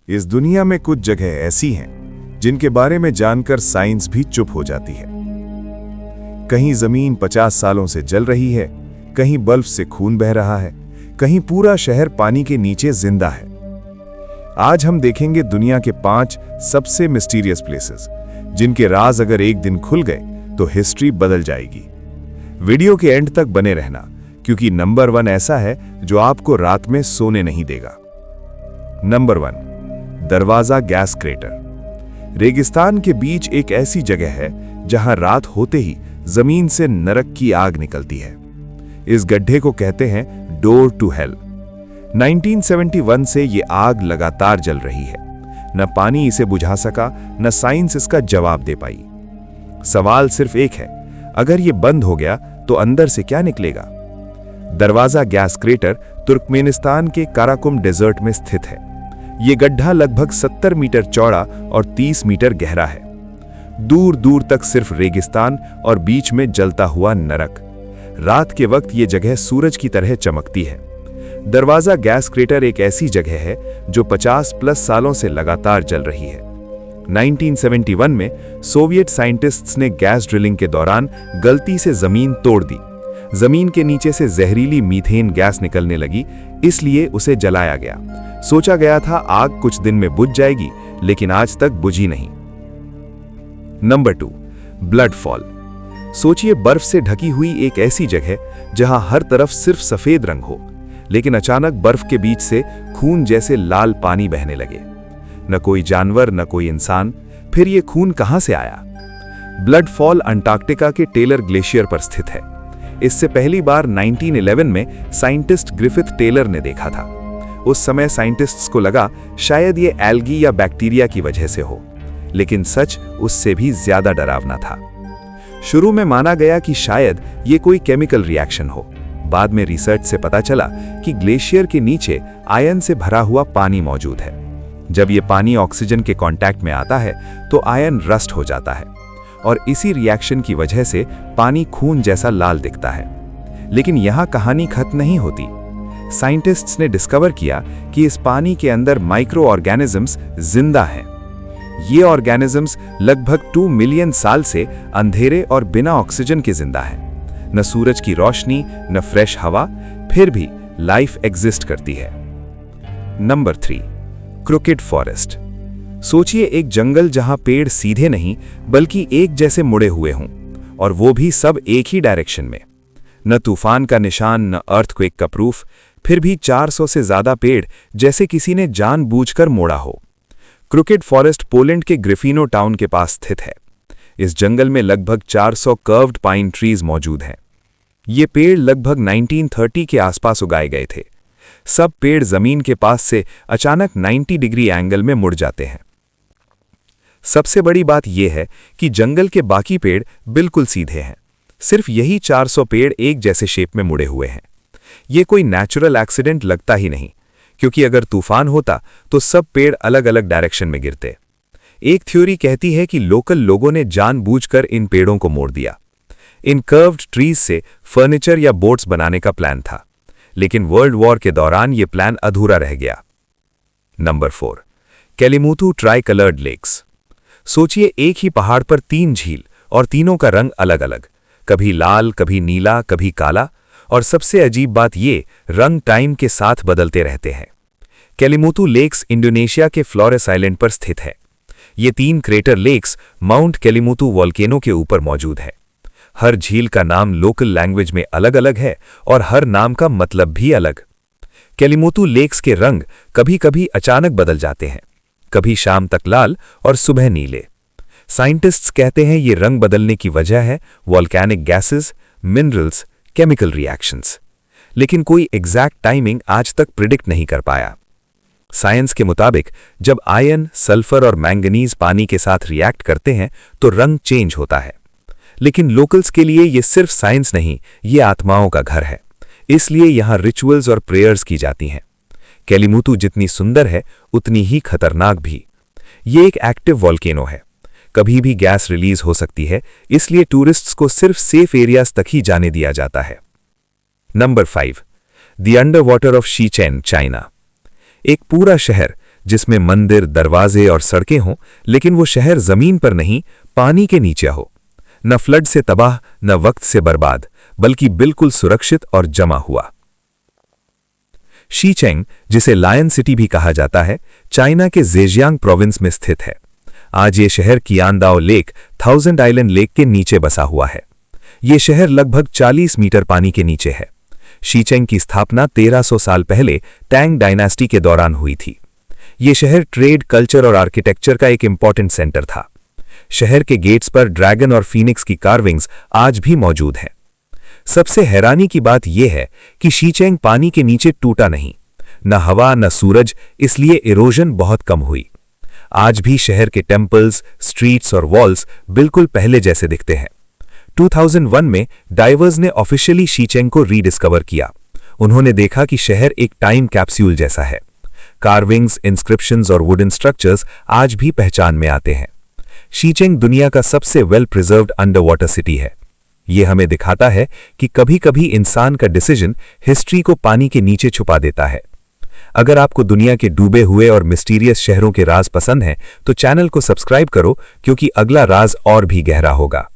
इस दुनिया में कुछ जगह ऐसी हैं जिनके बारे में जानकर साइंस भी चुप हो जाती है। कहीं जमीन 50 सालों से जल रही है, कहीं बर्फ से खून बह रहा है, कहीं पूरा शहर पानी के नीचे जिंदा है। आज हम देखेंगे दुनिया के 5 सबसे मिस्टीरियस प्लेसेस जिनके राज अगर एक दिन खुल गए तो हिस्ट्री बदल जाएगी। वीडियो के एंड तक बने रहना, क्योंकि नंबर 1 ऐसा है जो आपको रात में सोने नहीं देगा। नंबर 1, दरवाजा गैस क्रेटर। रेगिस्तान के बीच एक ऐसी जगह है जहां रात होते ही जमीन से नरक की आग निकलती है। इस गड्ढे को कहते हैं डोर टू हेल। 1971 से ये आग लगातार जल रही है। न पानी इसे बुझा सका, न साइंस इसका जवाब दे पाई। सवाल सिर्फ एक है, अगर ये बंद हो गया तो अंदर से क्या निकलेगा? दरवाजा गैस क्रेटर तुर्कमेनिस्तान के काराकुम डेजर्ट में स्थित है। ये गड्ढा लगभग 70 मीटर चौड़ा और 30 मीटर गहरा है। दूर दूर तक सिर्फ रेगिस्तान और बीच में जलता हुआ नरक। रात के वक्त ये जगह सूरज की तरह चमकती है। दरवाजा गैस क्रेटर एक ऐसी जगह है जो 50+ सालों से लगातार जल रही है। 1971 में सोवियत साइंटिस्ट्स ने गैस ड्रिलिंग के दौरान गलती से जमीन तोड़ दी। जमीन के नीचे से जहरीली मीथेन गैस निकलने लगी, इसलिए उसे जलाया गया। सोचा गया था आग कुछ दिन में बुझ जाएगी, लेकिन आज तक बुझी नहीं। Number 2, blood fall. सोचिए बर्फ से ढकी हुई एक ऐसी जगह जहां हर तरफ सिर्फ सफेद रंग हो, लेकिन अचानक बर्फ के बीच से खून जैसे लाल पानी बहने लगे। न कोई जानवर, न कोई इंसान। फिर ये खून कहां से आया? ब्लड फॉल अंटार्कटिका के टेलर ग्लेशियर पर स्थित है। इससे पहली बार 1911 में साइंटिस्ट ग्रिफिथ टेलर ने देखा था। उस समय साइंटिस्ट्स को लगा शायद ये एल्गी या बैक्टीरिया की वजह से हो, लेकिन सच उससे भी ज्यादा डरावना था। शुरू में माना गया कि शायद ये कोई केमिकल रिएक्शन हो। बाद में रिसर्च से पता चला कि ग्लेशियर के नीचे आयन से भरा हुआ पानी मौजूद है। जब ये पानी ऑक्सीजन के कांटेक्ट में आता है तो आयन रस्ट हो जाता है, और इसी रिएक्शन की वजह से पानी खून जैसा लाल दिखता है। लेकिन यहां कहानी खत्म नहीं होती। साइंटिस्ट्स ने डिस्कवर किया कि इस पानी के अंदर माइक्रो ऑर्गेनिजम्स जिंदा हैं। ये ऑर्गेनिजम्स लगभग 2 मिलियन साल से अंधेरे और बिना ऑक्सीजन के जिंदा हैं। न सूरज की रोशनी, न फ्रेश हवा, फिर भी लाइफ एग्जिस्ट करती है। Number 3, crooked forest. सोचिए एक जंगल जहां पेड़ सीधे नहीं बल्कि एक जैसे मुड़े हुए हों, और वो भी सब एक ही डायरेक्शन में। न तूफान का निशान, न अर्थक्वेक का प्रूफ, फिर भी 400 से ज्यादा पेड़ जैसे किसी ने जानबूझकर मोड़ा हो। क्रोकेड फॉरेस्ट पोलैंड के ग्रिफिनो टाउन के पास स्थित है। इस जंगल में लगभग 400 कर्व्ड पाइन ट्रीज मौजूद हैं। ये पेड़ लगभग 1930 के आसपास उगाए गए थे। सब पेड़ जमीन के पास से अचानक 90 डिग्री एंगल में मुड़ जाते हैं। सबसे बड़ी बात यह है कि जंगल के बाकी पेड़ बिल्कुल सीधे हैं। सिर्फ यही 400 पेड़ एक जैसे शेप में मुड़े हुए हैं। यह कोई नेचुरल एक्सीडेंट लगता ही नहीं, क्योंकि अगर तूफान होता तो सब पेड़ अलग अलग डायरेक्शन में गिरते। एक थ्योरी कहती है कि लोकल लोगों ने जानबूझकर इन पेड़ों को मोड़ दिया। इन कर्व्ड ट्रीज से फर्नीचर या बोट्स बनाने का प्लान था, लेकिन वर्ल्ड वॉर के दौरान यह प्लान अधूरा रह गया। Number 4, Kelimutu tri coloured lakes. सोचिए एक ही पहाड़ पर 3 झील, और तीनों का रंग अलग अलग, कभी लाल, कभी नीला, कभी काला, और सबसे अजीब बात ये रंग टाइम के साथ बदलते रहते हैं। केलीमुथु लेक्स इंडोनेशिया के फ्लोरेस आइलैंड पर स्थित है। ये 3 क्रेटर लेक्स माउंट केलीमुथु वॉल्केनो के ऊपर मौजूद है। हर झील का नाम लोकल लैंग्वेज में अलग अलग है, और हर नाम का मतलब भी अलग। केलीमुथु लेक्स के रंग कभी कभी अचानक बदल जाते हैं, कभी शाम तक लाल और सुबह नीले। साइंटिस्ट्स कहते हैं ये रंग बदलने की वजह है volcanic gases, minerals, chemical reactions. लेकिन कोई एग्जैक्ट टाइमिंग आज तक प्रिडिक्ट नहीं कर पाया। साइंस के मुताबिक जब आयन, सल्फर और मैंगनीज पानी के साथ रिएक्ट करते हैं तो रंग चेंज होता है। लेकिन लोकल्स के लिए ये सिर्फ साइंस नहीं, ये आत्माओं का घर है। इसलिए यहां रिचुअल्स और प्रेयर्स की जाती हैं। केलीमुथु जितनी सुंदर है उतनी ही खतरनाक भी। ये एक एक्टिव वॉल्केनो है, कभी भी गैस रिलीज हो सकती है, इसलिए टूरिस्ट्स को सिर्फ सेफ एरियाज तक ही जाने दिया जाता है। Number 5, the under water of Shicheng, China. एक पूरा शहर जिसमें मंदिर, दरवाजे और सड़कें हों, लेकिन वो शहर जमीन पर नहीं, पानी के नीचे हो। न फ्लड से तबाह, न वक्त से बर्बाद, बल्कि बिल्कुल सुरक्षित और जमा हुआ। शीचेंग, जिसे लायन सिटी भी कहा जाता है, चाइना के जेजियांग प्रोविंस में स्थित है। आज ये शहर कियांदाओ लेक, थाउजेंड आइलैंड लेक के नीचे बसा हुआ है। ये शहर लगभग 40 मीटर पानी के नीचे है। शीचेंग की स्थापना 1300 साल पहले टैंग डायनास्टी के दौरान हुई थी। ये शहर ट्रेड, कल्चर और आर्किटेक्चर का एक इंपॉर्टेंट सेंटर था। शहर के गेट्स पर ड्रैगन और फीनिक्स की कार्विंग्स आज भी मौजूद हैं। सबसे हैरानी की बात यह है कि शीचेंग पानी के नीचे टूटा नहीं, न हवा न सूरज, इसलिए इरोजन बहुत कम हुई। आज भी शहर के टेम्पल्स, स्ट्रीट्स और वॉल्स बिल्कुल पहले जैसे दिखते हैं। 2001 में डाइवर्स ने ऑफिशियली शीचेंग को रीडिस्कवर किया। उन्होंने देखा कि शहर एक टाइम कैप्सूल जैसा है। कार्विंग्स, इंस्क्रिप्शंस और वुडन स्ट्रक्चर्स आज भी पहचान में आते हैं। शीचेंग दुनिया का सबसे well preserved under water city है। यह हमें दिखाता है कि कभी-कभी इंसान का डिसीजन हिस्ट्री को पानी के नीचे छुपा देता है। अगर आपको दुनिया के डूबे हुए और मिस्टीरियस शहरों के राज पसंद हैं, तो चैनल को सब्सक्राइब करो, क्योंकि अगला राज और भी गहरा होगा।